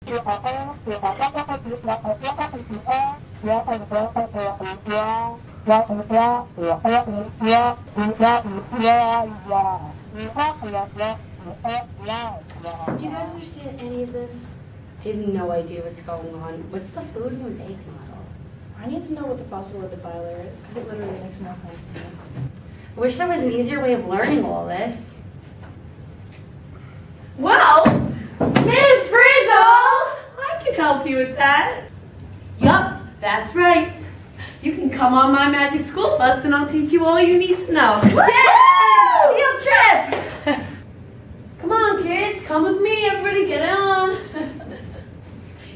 Do you guys understand any of this? I have no idea what's going on. What's the fluid mosaic model? I need to know what the phospholipid bilayer is because it literally makes no sense to me. I wish there was an easier way of learning all this. Well, Ms. Frizzle, I can help you with that. Yup, that's right. You can come on my magic school bus and I'll teach you all you need to know. Yay! Field trip! Come on, kids, come with me. Everybody get on.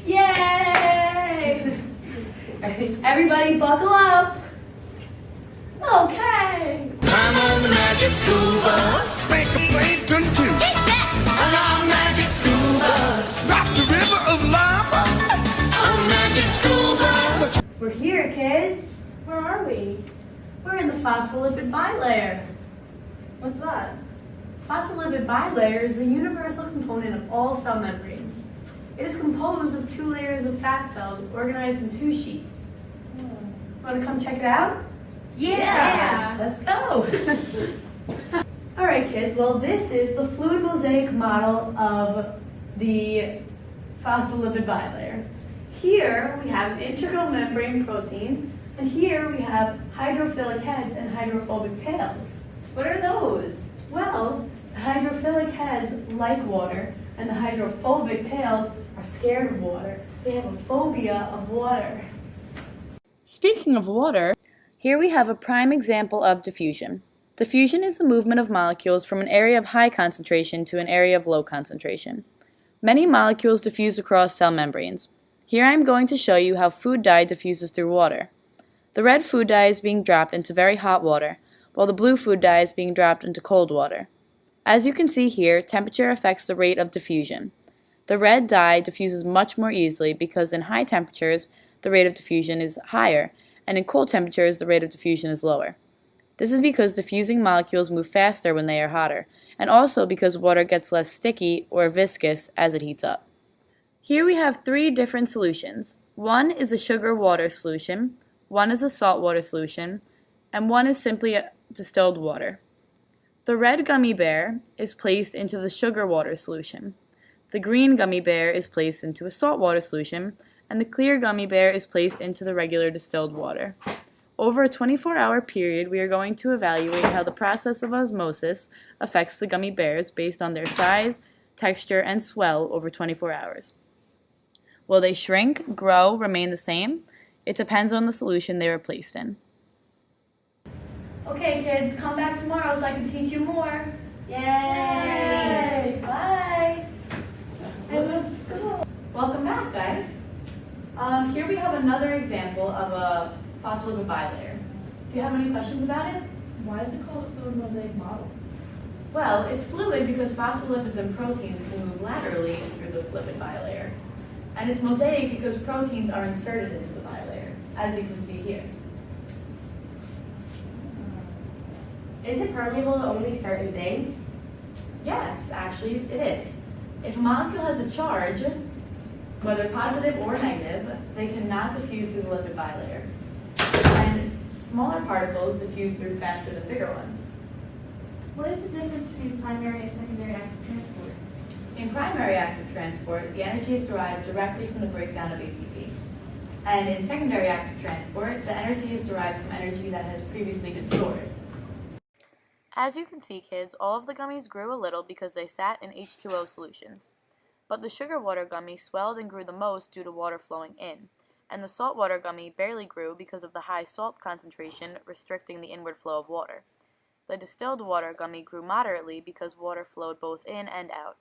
Yay! Everybody buckle up. Okay. I'm on the magic school bus. Spank a plankton too. On our magic school bus. Drop the river of lava. On magic school bus. We're here, kids. Where are we? We're in the phospholipid bilayer. What's that? Phospholipid bilayer is the universal component of all cell membranes. It is composed of 2 layers of fat cells organized in 2 sheets. Want to come check it out? Yeah. Let's go. All right, kids. Well, this is the fluid mosaic model of the phospholipid bilayer. Here we have an integral membrane protein, and here we have hydrophilic heads and hydrophobic tails. What are those? Well, the hydrophilic heads like water, and the hydrophobic tails are scared of water. They have a phobia of water. Speaking of water, here we have a prime example of diffusion. Diffusion is the movement of molecules from an area of high concentration to an area of low concentration. Many molecules diffuse across cell membranes. Here I am going to show you how food dye diffuses through water. The red food dye is being dropped into very hot water, while the blue food dye is being dropped into cold water. As you can see here, temperature affects the rate of diffusion. The red dye diffuses much more easily because in high temperatures, the rate of diffusion is higher, and in cold temperatures, the rate of diffusion is lower. This is because diffusing molecules move faster when they are hotter, and also because water gets less sticky or viscous as it heats up. Here we have 3 different solutions. One is a sugar-water solution, one is a salt-water solution, and one is simply a distilled water. The red gummy bear is placed into the sugar-water solution. The green gummy bear is placed into a saltwater solution, and the clear gummy bear is placed into the regular distilled water. Over a 24-hour period, we are going to evaluate how the process of osmosis affects the gummy bears based on their size, texture, and swell over 24 hours. Will they shrink, grow, remain the same? It depends on the solution they were placed in. Okay, kids, come back tomorrow so I can teach you more. Yay! Yay! Bye! Hey, let's go. Welcome back, guys. Here we have another example of a phospholipid bilayer. Do you have any questions about it? Why is it called a fluid mosaic model? Well, it's fluid because phospholipids and proteins can move laterally through the lipid bilayer. And it's mosaic because proteins are inserted into the bilayer, as you can see here. Is it permeable to only certain things? Yes, actually it is. If a molecule has a charge, whether positive or negative, they cannot diffuse through the lipid bilayer. And smaller particles diffuse through faster than bigger ones. What is the difference between primary and secondary active transport? In primary active transport, the energy is derived directly from the breakdown of ATP. And in secondary active transport, the energy is derived from energy that has previously been stored. As you can see, kids, all of the gummies grew a little because they sat in H2O solutions. But the sugar water gummy swelled and grew the most due to water flowing in, and the saltwater gummy barely grew because of the high salt concentration restricting the inward flow of water. The distilled water gummy grew moderately because water flowed both in and out.